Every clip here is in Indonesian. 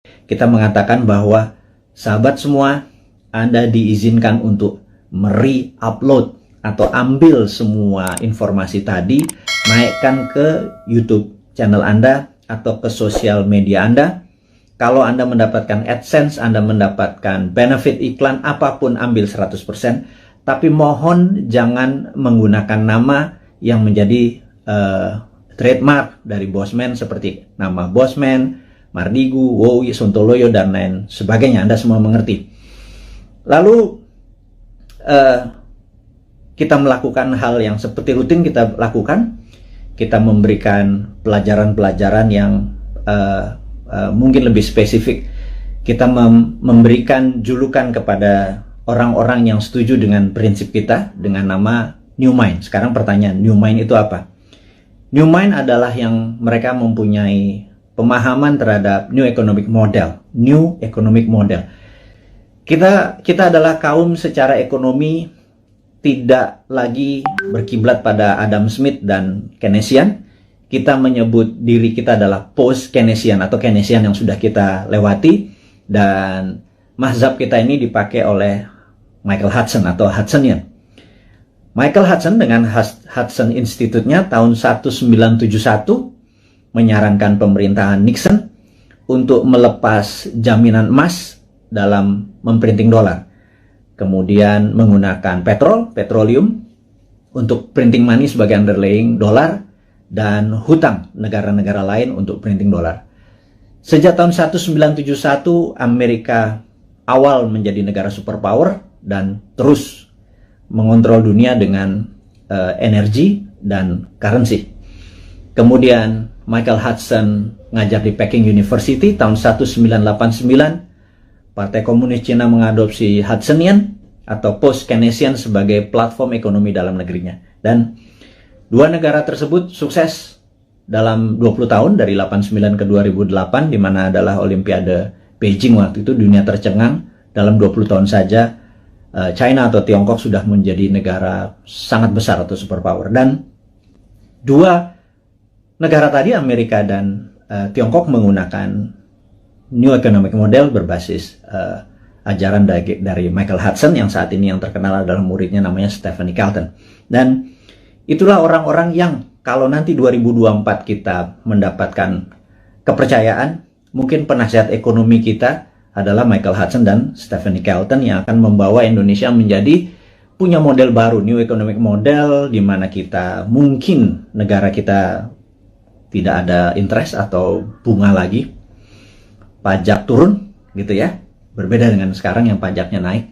Kita mengatakan bahwa sahabat semua, Anda diizinkan untuk re-upload atau ambil semua informasi tadi, naikkan ke YouTube channel Anda atau ke sosial media Anda. Kalau Anda mendapatkan AdSense, Anda mendapatkan benefit iklan, apapun ambil 100%. Tapi mohon jangan menggunakan nama yang menjadi trademark dari Bosman seperti nama Bosman, Mardigu, Wowi, Sontoloyo, dan lain sebagainya. Anda semua mengerti. Lalu kita melakukan hal yang seperti rutin kita lakukan. Kita memberikan pelajaran-pelajaran yang mungkin lebih spesifik. Kita memberikan julukan kepada orang-orang yang setuju dengan prinsip kita dengan nama New Mind. Sekarang pertanyaan, New Mind itu apa? New Mind adalah yang mereka mempunyai pemahaman terhadap New Economic Model. New Economic Model. Kita adalah kaum secara ekonomi tidak lagi berkiblat pada Adam Smith dan Keynesian. Kita menyebut diri kita adalah post-Keynesian atau Keynesian yang sudah kita lewati. Dan mazhab kita ini dipakai oleh Michael Hudson atau Hudsonian. Michael Hudson dengan Hudson Institute-nya tahun 1971 menyarankan pemerintahan Nixon untuk melepas jaminan emas dalam memprinting dolar. Kemudian menggunakan petroleum untuk printing money sebagai underlying dolar dan hutang negara-negara lain untuk printing dolar. Sejak tahun 1971 Amerika awal menjadi negara superpower dan terus mengontrol dunia dengan energi dan currency. Kemudian Michael Hudson ngajar di Peking University tahun 1989. Partai Komunis Cina mengadopsi Hudsonian atau post-Keynesian sebagai platform ekonomi dalam negerinya. Dan dua negara tersebut sukses dalam 20 tahun dari 89 ke 2008, di mana adalah Olimpiade Beijing waktu itu. Dunia tercengang dalam 20 tahun saja. China atau Tiongkok sudah menjadi negara sangat besar atau superpower. Dan dua negara tadi, Amerika dan Tiongkok, menggunakan New Economic Model berbasis ajaran dari Michael Hudson yang saat ini yang terkenal adalah muridnya namanya Stephanie Kelton. Dan itulah orang-orang yang kalau nanti 2024 kita mendapatkan kepercayaan, mungkin penasihat ekonomi kita adalah Michael Hudson dan Stephanie Kelton yang akan membawa Indonesia menjadi punya model baru, New Economic Model, di mana kita mungkin negara kita tidak ada interest atau bunga lagi, pajak turun gitu ya, berbeda dengan sekarang yang pajaknya naik.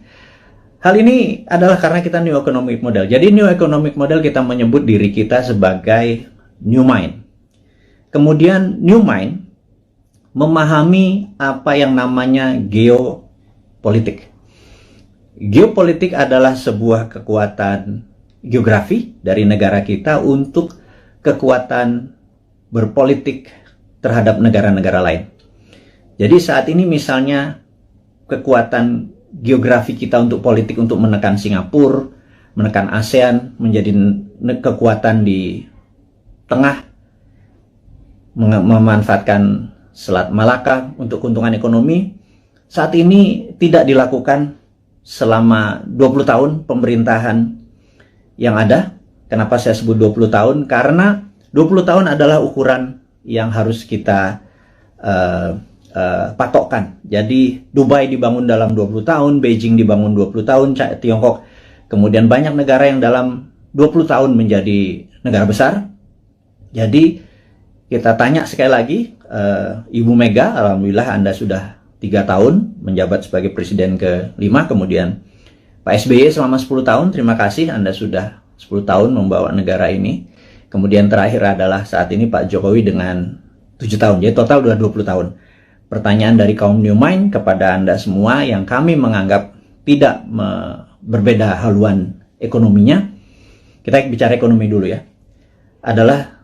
Hal ini adalah karena kita New Economic Model. Jadi New Economic Model kita menyebut diri kita sebagai New Mind. Kemudian New Mind memahami apa yang namanya geopolitik. Geopolitik adalah sebuah kekuatan geografi dari negara kita untuk kekuatan berpolitik terhadap negara-negara lain. Jadi saat ini misalnya kekuatan geografi kita untuk politik untuk menekan Singapura, menekan ASEAN, menjadi kekuatan di tengah, memanfaatkan Selat Malaka untuk keuntungan ekonomi. Saat ini tidak dilakukan selama 20 tahun pemerintahan yang ada. Kenapa saya sebut 20 tahun? Karena 20 tahun adalah ukuran yang harus kita patokkan. Jadi Dubai dibangun dalam 20 tahun, Beijing dibangun 20 tahun, Tiongkok, kemudian banyak negara yang dalam 20 tahun menjadi negara besar. Jadi kita tanya sekali lagi, Ibu Mega, alhamdulillah Anda sudah 3 tahun menjabat sebagai presiden ke-5, kemudian Pak SBY selama 10 tahun, terima kasih Anda sudah 10 tahun membawa negara ini. Kemudian terakhir adalah saat ini Pak Jokowi dengan 7 tahun, jadi total sudah 20 tahun. Pertanyaan dari kaum New Mind kepada Anda semua yang kami menganggap tidak berbeda haluan ekonominya, kita bicara ekonomi dulu ya, adalah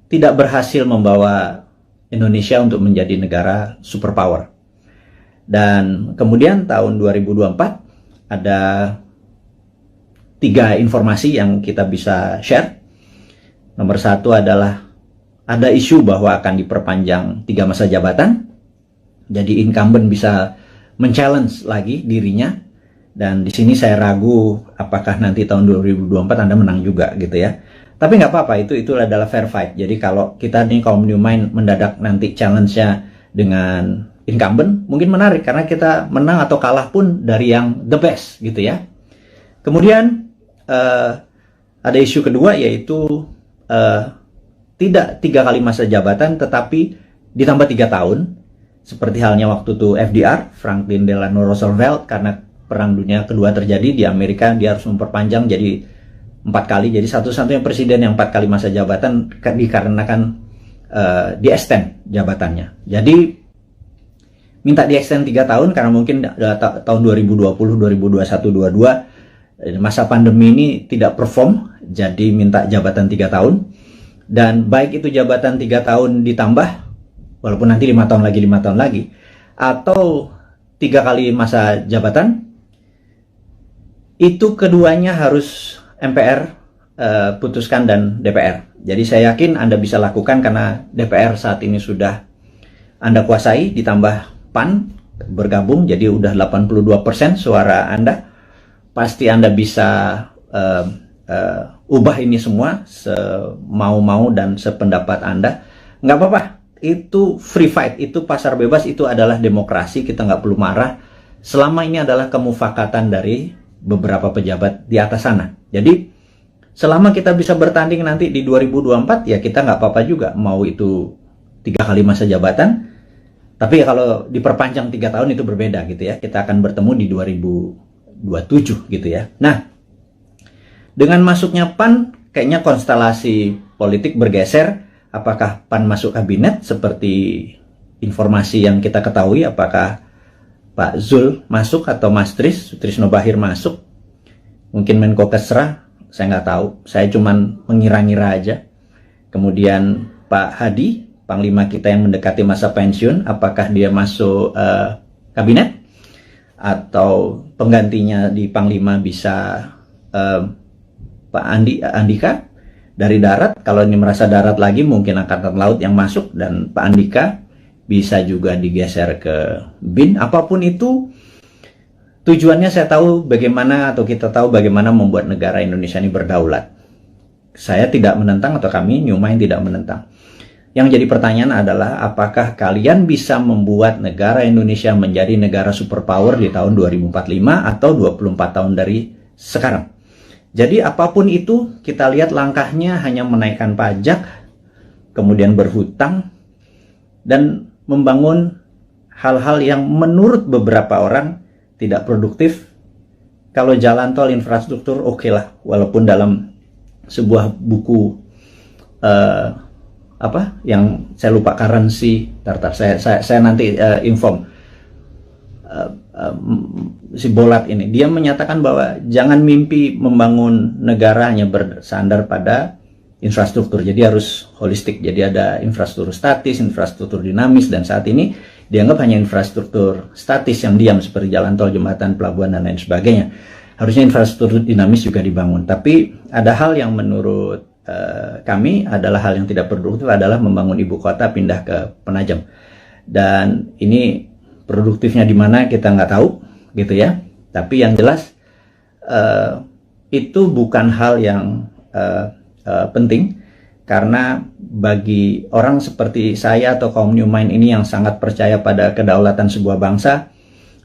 tidak berhasil membawa Indonesia untuk menjadi negara superpower. Dan kemudian tahun 2024 ada 3 informasi yang kita bisa share. Nomor 1 adalah ada isu bahwa akan diperpanjang 3 masa jabatan. Jadi incumbent bisa men-challenge lagi dirinya, dan di sini saya ragu apakah nanti tahun 2024 Anda menang juga gitu ya. Tapi nggak apa-apa, itu adalah fair fight. Jadi kalau kita nih kaum New Mind mendadak nanti challenge-nya dengan incumbent, mungkin menarik karena kita menang atau kalah pun dari yang the best gitu ya. Kemudian ada isu kedua, yaitu tidak 3 kali masa jabatan tetapi ditambah 3 tahun. Seperti halnya waktu itu FDR, Franklin Delano Roosevelt, karena Perang Dunia Kedua terjadi di Amerika, dia harus memperpanjang jadi 4 kali. Jadi satu-satunya presiden yang 4 kali masa jabatan dikarenakan di extend jabatannya. Jadi minta di extend 3 tahun karena mungkin tahun 2020, 2021, 2022 masa pandemi ini tidak perform, jadi minta jabatan 3 tahun. Dan baik itu jabatan 3 tahun ditambah, walaupun nanti 5 tahun lagi, atau 3 kali masa jabatan, itu keduanya harus MPR putuskan dan DPR. Jadi saya yakin Anda bisa lakukan karena DPR saat ini sudah Anda kuasai, ditambah PAN bergabung, jadi udah 82% suara Anda. Pasti Anda bisa ubah ini semua semau-mau dan sependapat Anda. Nggak apa-apa. Itu free fight, itu pasar bebas, itu adalah demokrasi, kita nggak perlu marah selama ini adalah kemufakatan dari beberapa pejabat di atas sana. Jadi selama kita bisa bertanding nanti di 2024, ya kita nggak apa-apa juga, mau itu 3 kali masa jabatan, tapi ya kalau diperpanjang 3 tahun itu berbeda gitu ya, kita akan bertemu di 2027 gitu ya. Nah, dengan masuknya PAN, kayaknya konstelasi politik bergeser. Apakah PAN masuk kabinet seperti informasi yang kita ketahui? Apakah Pak Zul masuk atau Mas Trisno Bahir masuk? Mungkin Menko Kesra, saya nggak tahu. Saya cuman mengira-ngira aja. Kemudian Pak Hadi, Panglima kita yang mendekati masa pensiun, apakah dia masuk kabinet? Atau penggantinya di Panglima bisa Pak Andika? Dari darat, kalau ini merasa darat lagi mungkin Angkatan Laut yang masuk, dan Pak Andika bisa juga digeser ke BIN. Apapun itu, tujuannya saya tahu bagaimana, atau kita tahu bagaimana membuat negara Indonesia ini berdaulat. Saya tidak menentang, atau kami New Mind tidak menentang. Yang jadi pertanyaan adalah apakah kalian bisa membuat negara Indonesia menjadi negara superpower di tahun 2045 atau 24 tahun dari sekarang. Jadi apapun itu, kita lihat langkahnya hanya menaikkan pajak, kemudian berhutang, dan membangun hal-hal yang menurut beberapa orang tidak produktif. Kalau jalan tol, infrastruktur, oke lah. Walaupun dalam sebuah buku, yang saya lupa currency, saya nanti inform. Si Bolat ini, dia menyatakan bahwa jangan mimpi membangun negara hanya bersandar pada infrastruktur, jadi harus holistik. Jadi ada infrastruktur statis, infrastruktur dinamis, dan saat ini dianggap hanya infrastruktur statis yang diam seperti jalan tol, jembatan, pelabuhan, dan lain sebagainya. Harusnya infrastruktur dinamis juga dibangun. Tapi ada hal yang menurut kami adalah hal yang tidak produktif, adalah membangun ibu kota pindah ke Penajam, dan ini produktifnya di mana kita nggak tahu gitu ya. Tapi yang jelas itu bukan hal yang penting, karena bagi orang seperti saya atau kaum New Mind ini yang sangat percaya pada kedaulatan sebuah bangsa,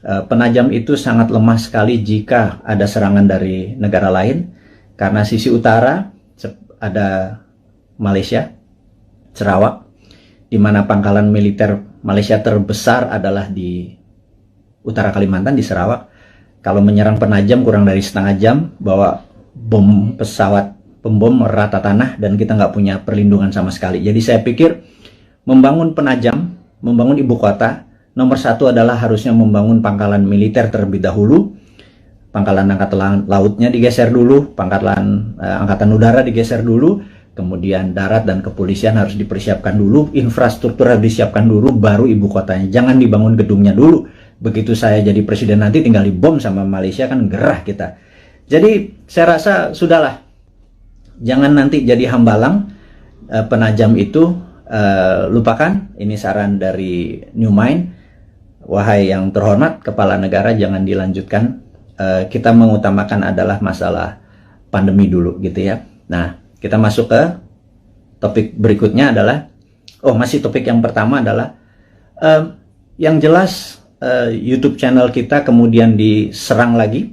Penajam itu sangat lemah sekali jika ada serangan dari negara lain. Karena sisi utara ada Malaysia, Sarawak, di mana pangkalan militer Malaysia terbesar adalah di utara Kalimantan, di Sarawak. Kalau menyerang Penajam kurang dari setengah jam, bawa bom pesawat pembom rata tanah, dan kita nggak punya perlindungan sama sekali. Jadi saya pikir membangun Penajam, membangun ibu kota, nomor satu adalah harusnya membangun pangkalan militer terlebih dahulu. Pangkalan angkatan lautnya digeser dulu, pangkalan angkatan udara digeser dulu, kemudian darat dan kepolisian harus dipersiapkan dulu, infrastruktur harus disiapkan dulu, baru ibu kotanya. Jangan dibangun gedungnya dulu. Begitu saya jadi presiden nanti tinggal dibom sama Malaysia, kan gerah kita. Jadi saya rasa sudahlah, jangan nanti jadi hambalang. Penajam itu lupakan. Ini saran dari New Mind. wahai yang terhormat kepala negara, jangan dilanjutkan. Kita mengutamakan adalah masalah pandemi dulu gitu ya. Nah, kita masuk ke topik berikutnya adalah, masih topik yang pertama adalah yang jelas YouTube channel kita kemudian diserang lagi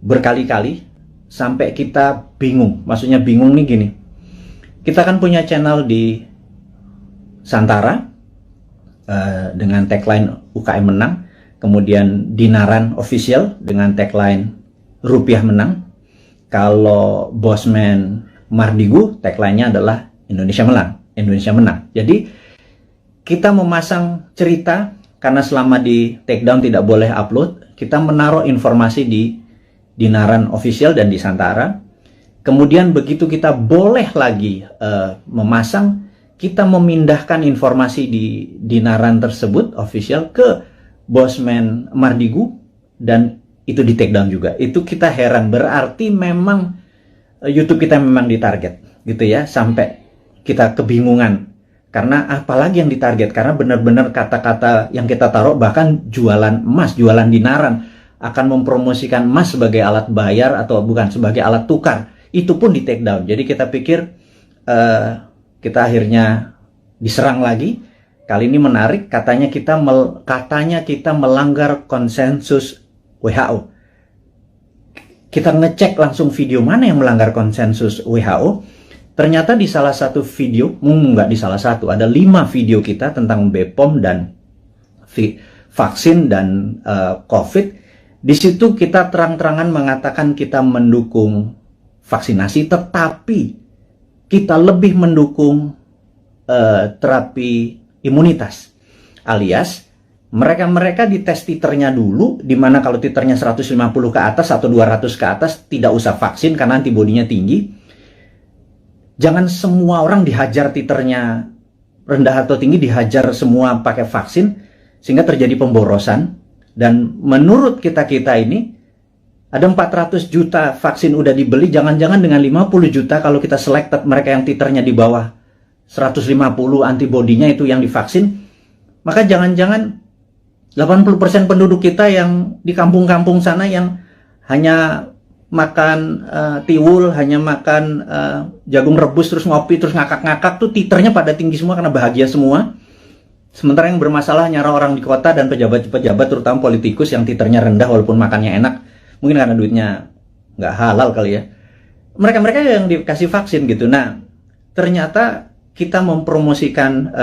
berkali-kali sampai kita bingung. Maksudnya bingung nih gini, kita kan punya channel di Santara dengan tagline UKM menang, kemudian Dinaran Official dengan tagline Rupiah menang. Kalau Bosman Mardigu tagline-nya adalah Indonesia menang. Jadi kita memasang cerita, karena selama di takedown tidak boleh upload, kita menaruh informasi di Dinaran Official dan di Santara. Kemudian begitu kita boleh lagi memasang, kita memindahkan informasi di Dinaran tersebut official ke Bosman Mardigu, dan itu di takedown juga. Itu kita heran, berarti memang YouTube kita memang ditarget gitu ya, sampai kita kebingungan. Karena apalagi yang ditarget, karena benar-benar kata-kata yang kita taruh, bahkan jualan emas, jualan dinaran, akan mempromosikan emas sebagai alat bayar atau bukan, sebagai alat tukar, itu pun di take down. Jadi kita pikir kita akhirnya diserang lagi. Kali ini menarik, katanya kita melanggar konsensus WHO. Kita ngecek langsung video mana yang melanggar konsensus WHO. Ternyata di salah satu video, nggak di salah satu, ada 5 video kita tentang BPOM dan vaksin dan COVID. Di situ kita terang-terangan mengatakan kita mendukung vaksinasi, tetapi kita lebih mendukung terapi imunitas. Alias, mereka dites titernya dulu, dimana kalau titernya 150 ke atas atau 200 ke atas, tidak usah vaksin karena antibodinya tinggi. Jangan semua orang dihajar titernya rendah atau tinggi, dihajar semua pakai vaksin, sehingga terjadi pemborosan. Dan menurut kita ini, ada 400 juta vaksin udah dibeli, jangan-jangan dengan 50 juta kalau kita selected mereka yang titernya di bawah 150 antibodinya itu yang divaksin, maka jangan-jangan 80% penduduk kita yang di kampung-kampung sana yang hanya makan tiwul, hanya makan jagung rebus, terus ngopi, terus ngakak-ngakak tuh titernya pada tinggi semua karena bahagia semua. Sementara yang bermasalah nyara orang di kota dan pejabat-pejabat, terutama politikus yang titernya rendah walaupun makannya enak, mungkin karena duitnya nggak halal kali ya. Mereka-mereka yang dikasih vaksin gitu. Nah, ternyata kita mempromosikan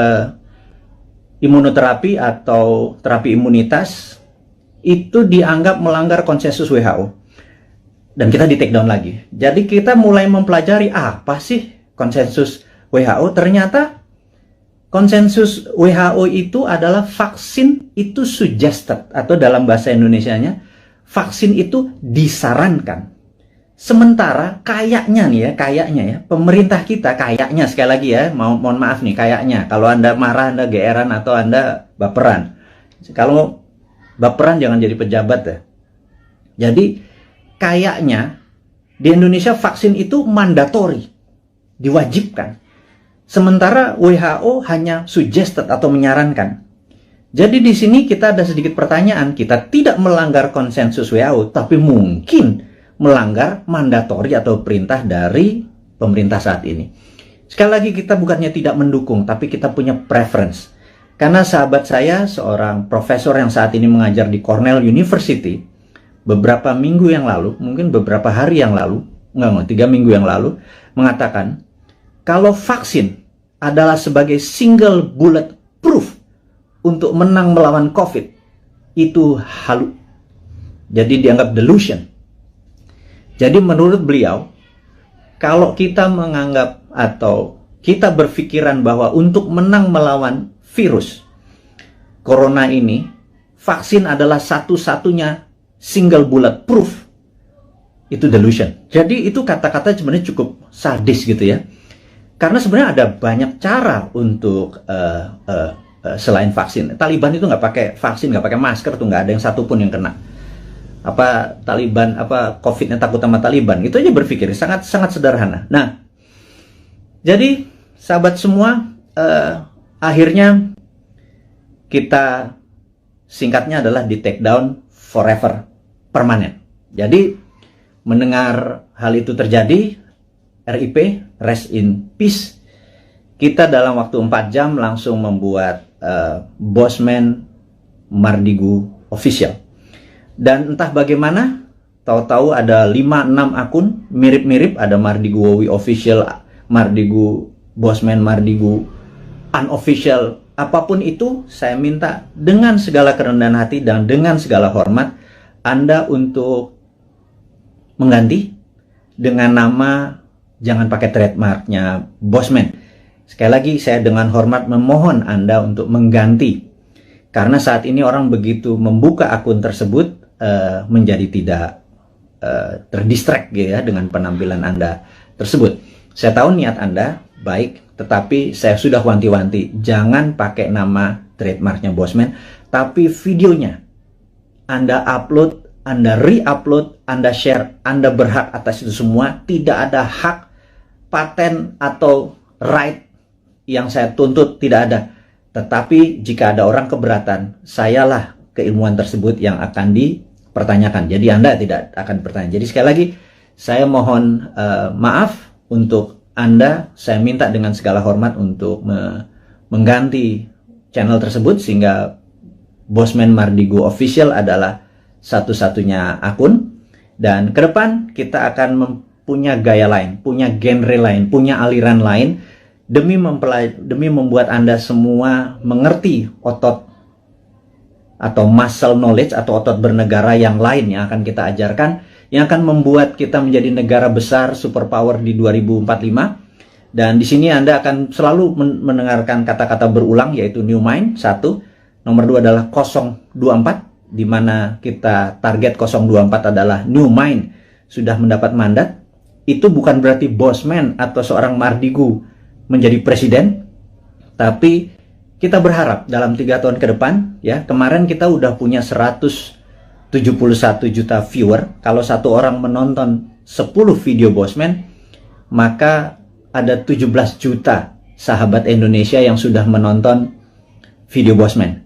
imunoterapi atau terapi imunitas itu dianggap melanggar konsensus WHO. Dan kita di take down lagi. Jadi kita mulai mempelajari apa sih konsensus WHO. Ternyata konsensus WHO itu adalah vaksin itu suggested, atau dalam bahasa Indonesianya vaksin itu disarankan. Sementara kayaknya nih ya, pemerintah kita kayaknya, sekali lagi ya, mohon maaf nih, kayaknya kalau Anda marah, Anda geeran, atau Anda baperan. Kalau baperan jangan jadi pejabat ya. Jadi kayaknya di Indonesia vaksin itu mandatori, diwajibkan. Sementara WHO hanya suggested atau menyarankan. Jadi di sini kita ada sedikit pertanyaan, kita tidak melanggar konsensus WHO, tapi mungkin melanggar mandatori atau perintah dari pemerintah saat ini. Sekali lagi, kita bukannya tidak mendukung, tapi kita punya preference. Karena sahabat saya, seorang profesor yang saat ini mengajar di Cornell University, beberapa minggu yang lalu, mungkin beberapa hari yang lalu, 3 minggu yang lalu, mengatakan kalau vaksin adalah sebagai single bullet proof untuk menang melawan COVID, itu halu. Jadi dianggap delusion. Jadi menurut beliau, kalau kita menganggap atau kita berpikiran bahwa untuk menang melawan virus corona ini, vaksin adalah satu-satunya single bullet proof, itu delusion. Jadi itu kata-kata sebenarnya cukup sadis gitu ya. Karena sebenarnya ada banyak cara untuk selain vaksin. Taliban itu nggak pakai vaksin, nggak pakai masker tuh, nggak ada yang satupun yang kena. Apa Taliban, apa COVID-nya takut sama Taliban? Itu aja berpikir sangat sederhana. Nah, jadi sahabat semua, akhirnya kita singkatnya adalah di take down forever, permanen. Jadi mendengar hal itu terjadi, RIP, rest in peace, kita dalam waktu 4 jam langsung membuat Bosman Mardigu official. Dan entah bagaimana, tahu-tahu ada 5-6 akun mirip-mirip, ada Mardigu Wowi official, Mardigu Bosman Mardigu unofficial, apapun itu. Saya minta dengan segala kerendahan hati dan dengan segala hormat Anda untuk mengganti dengan nama, jangan pakai trademarknya Bosman. Sekali lagi saya dengan hormat memohon Anda untuk mengganti, karena saat ini orang begitu membuka akun tersebut menjadi tidak terdistract ya dengan penampilan Anda tersebut. Saya tahu niat Anda baik, tetapi saya sudah wanti-wanti, jangan pakai nama trademarknya Bosman, tapi videonya Anda upload, Anda re-upload, Anda share, Anda berhak atas itu semua. Tidak ada hak paten atau right yang saya tuntut, tidak ada. Tetapi jika ada orang keberatan, sayalah keilmuan tersebut yang akan dipertanyakan. Jadi Anda tidak akan bertanya. Jadi sekali lagi saya mohon maaf untuk Anda. Saya minta dengan segala hormat untuk mengganti channel tersebut sehingga Bosman Mardigu official adalah satu-satunya akun. Dan ke depan kita akan punya gaya lain, punya genre lain, punya aliran lain, demi membuat Anda semua mengerti otot atau muscle knowledge atau otot bernegara yang lain yang akan kita ajarkan, yang akan membuat kita menjadi negara besar superpower di 2045. Dan di sini Anda akan selalu mendengarkan kata-kata berulang, yaitu New Mind 1, nomor 2 adalah 024, di mana kita target 024 adalah New Mind sudah mendapat mandat. Itu bukan berarti Bosman atau seorang Mardigu menjadi presiden, tapi kita berharap dalam 3 tahun ke depan, ya, kemarin kita udah punya 171 juta viewer. Kalau satu orang menonton 10 video Bosman, maka ada 17 juta sahabat Indonesia yang sudah menonton video Bosman.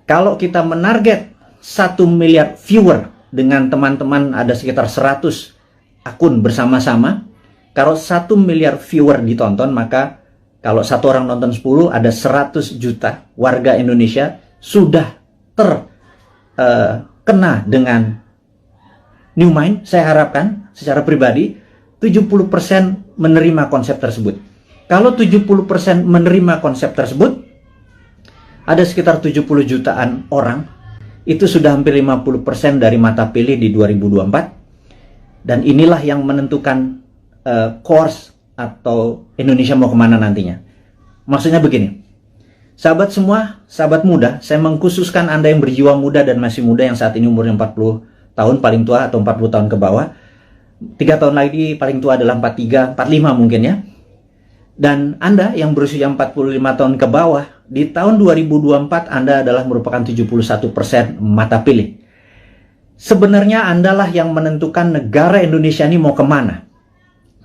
Kalau kita menarget 1 miliar viewer dengan teman-teman, ada sekitar 100 akun bersama-sama. Kalau 1 miliar viewer ditonton, maka kalau satu orang nonton 10, ada 100 juta warga Indonesia sudah terkena dengan New Mind. Saya harapkan secara pribadi 70% menerima konsep tersebut. Kalau 70% menerima konsep tersebut, ada sekitar 70 jutaan orang. Itu sudah hampir 50% dari mata pilih di 2024. Dan inilah yang menentukan course atau Indonesia mau kemana nantinya. Maksudnya begini, sahabat semua, sahabat muda, saya mengkhususkan Anda yang berjiwa muda dan masih muda, yang saat ini umurnya 40 tahun paling tua atau 40 tahun ke bawah. 3 tahun lagi paling tua adalah 43, 45 mungkin ya. Dan Anda yang berusia 45 tahun ke bawah, di tahun 2024 Anda adalah merupakan 71% mata pilih. Sebenarnya Andalah yang menentukan negara Indonesia ini mau kemana.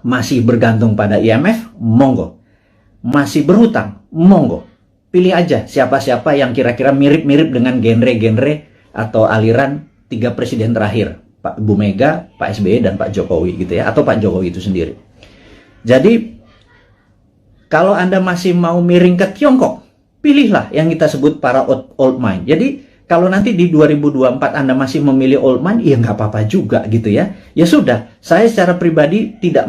Masih bergantung pada IMF? Monggo. Masih berhutang? Monggo. Pilih aja siapa-siapa yang kira-kira mirip-mirip dengan genre-genre atau aliran 3 presiden terakhir. Pak Bu Mega, Pak SBY, dan Pak Jokowi gitu ya. Atau Pak Jokowi itu sendiri. Jadi, kalau Anda masih mau miring ke Tiongkok, pilihlah yang kita sebut para old mind. Jadi, kalau nanti di 2024 Anda masih memilih old mind, ya nggak apa-apa juga gitu ya. Ya sudah, saya secara pribadi tidak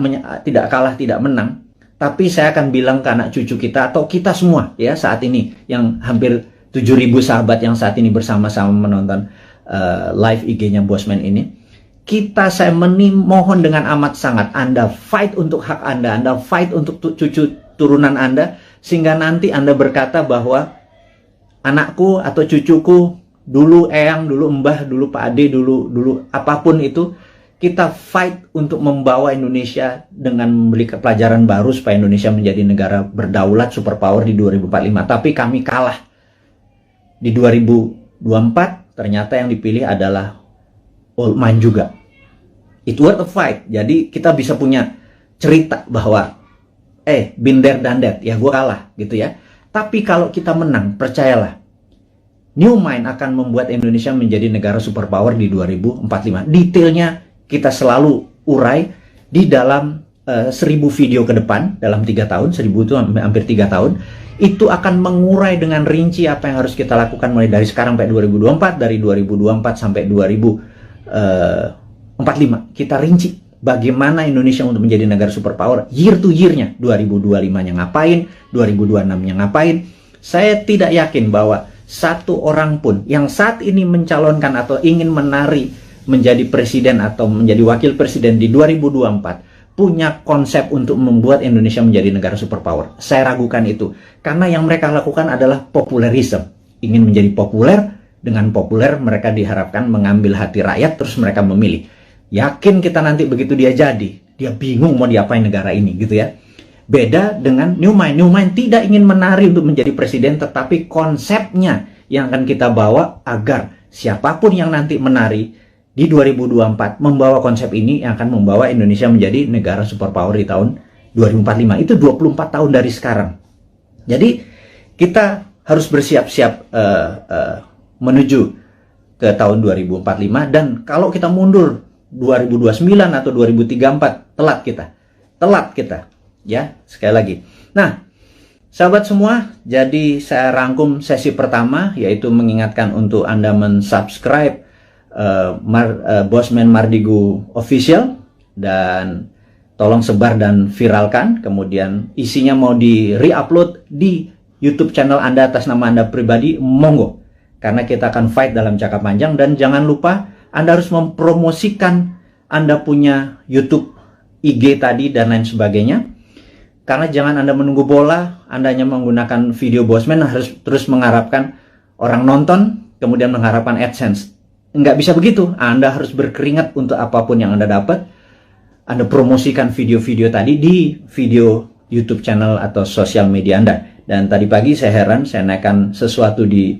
kalah, tidak menang. Tapi saya akan bilang ke anak cucu kita atau kita semua ya saat ini, yang hampir 7.000 sahabat yang saat ini bersama-sama menonton live IG-nya Bosman ini. Saya mohon dengan amat sangat, Anda fight untuk hak Anda, Anda fight untuk cucu turunan Anda, sehingga nanti Anda berkata bahwa anakku atau cucuku, dulu eyang, dulu mbah, dulu Pak Ade, dulu apapun itu, kita fight untuk membawa Indonesia dengan memberi pelajaran baru supaya Indonesia menjadi negara berdaulat superpower di 2045. Tapi kami kalah. Di 2024 ternyata yang dipilih adalah old mind juga. It worth a fight. Jadi kita bisa punya cerita bahwa been there done that, ya gue kalah gitu ya. Tapi kalau kita menang, percayalah, New Mind akan membuat Indonesia menjadi negara superpower di 2045. Detailnya kita selalu urai di dalam 1000 video ke depan dalam 3 tahun. 1000 itu hampir 3 tahun. Itu akan mengurai dengan rinci apa yang harus kita lakukan mulai dari sekarang sampai 2024, dari 2024 sampai 2045. Kita rinci bagaimana Indonesia untuk menjadi negara superpower year to year-nya. 2025-nya ngapain, 2026-nya ngapain. Saya tidak yakin bahwa satu orang pun yang saat ini mencalonkan atau ingin menari menjadi presiden atau menjadi wakil presiden di 2024 punya konsep untuk membuat Indonesia menjadi negara superpower. Saya ragukan itu. Karena yang mereka lakukan adalah populerisme. Ingin menjadi populer, dengan populer mereka diharapkan mengambil hati rakyat, terus mereka memilih. Yakin kita nanti begitu dia jadi, dia bingung mau diapain negara ini, gitu ya. Beda dengan New Mind. New Mind tidak ingin menari untuk menjadi presiden, tetapi konsepnya yang akan kita bawa agar siapapun yang nanti menari di 2024 membawa konsep ini yang akan membawa Indonesia menjadi negara superpower di tahun 2045. Itu 24 tahun dari sekarang. Jadi kita harus bersiap-siap menuju ke tahun 2045, dan kalau kita mundur 2029 atau 2034 telat kita ya, sekali lagi. Nah, sahabat semua, jadi saya rangkum sesi pertama, yaitu mengingatkan untuk Anda mensubscribe Bosman Mardigu Official, dan tolong sebar dan viralkan. Kemudian isinya mau di re-upload di YouTube channel Anda atas nama Anda pribadi, monggo, karena kita akan fight dalam jangka panjang. Dan jangan lupa Anda harus mempromosikan Anda punya YouTube, IG tadi dan lain sebagainya, karena jangan Anda menunggu bola, Anda hanya menggunakan video Bosman harus terus mengharapkan orang nonton kemudian mengharapkan AdSense. Nggak bisa begitu. Anda harus berkeringat untuk apapun yang Anda dapat. Anda promosikan video-video tadi di video YouTube channel atau sosial media Anda. Dan tadi pagi saya heran, saya naikkan sesuatu di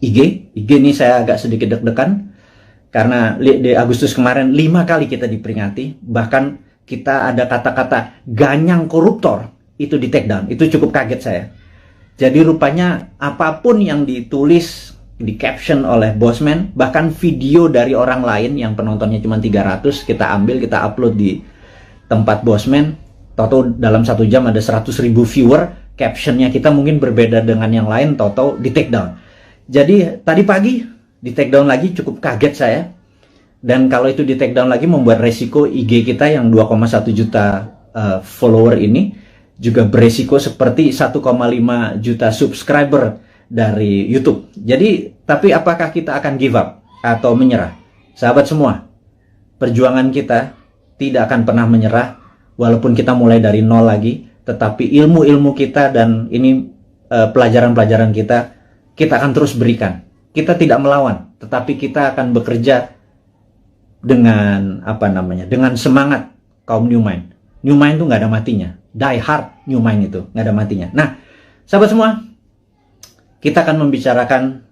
IG. IG ini saya agak sedikit deg-degan, karena di Agustus kemarin 5 kali kita diperingati. Bahkan kita ada kata-kata ganyang koruptor, itu di take down. Itu cukup kaget saya. Jadi rupanya apapun yang ditulis, di caption oleh Bosman, bahkan video dari orang lain yang penontonnya cuma 300, kita ambil, kita upload di tempat Bosman, toto dalam 1 jam ada 100.000 viewer, captionnya kita mungkin berbeda dengan yang lain, toto di take down. Jadi tadi pagi di take down lagi, cukup kaget saya. Dan kalau itu di take down lagi membuat resiko IG kita yang 2,1 juta follower ini juga beresiko seperti 1,5 juta subscriber dari YouTube. Jadi, tapi apakah kita akan give up atau menyerah? Sahabat semua, perjuangan kita tidak akan pernah menyerah, walaupun kita mulai dari nol lagi, tetapi ilmu-ilmu kita dan ini pelajaran-pelajaran kita akan terus berikan. Kita tidak melawan, tetapi kita akan bekerja dengan dengan semangat kaum New Mind. New Mind itu nggak ada matinya. Die hard New Mind itu nggak ada matinya. Nah, sahabat semua, kita akan membicarakan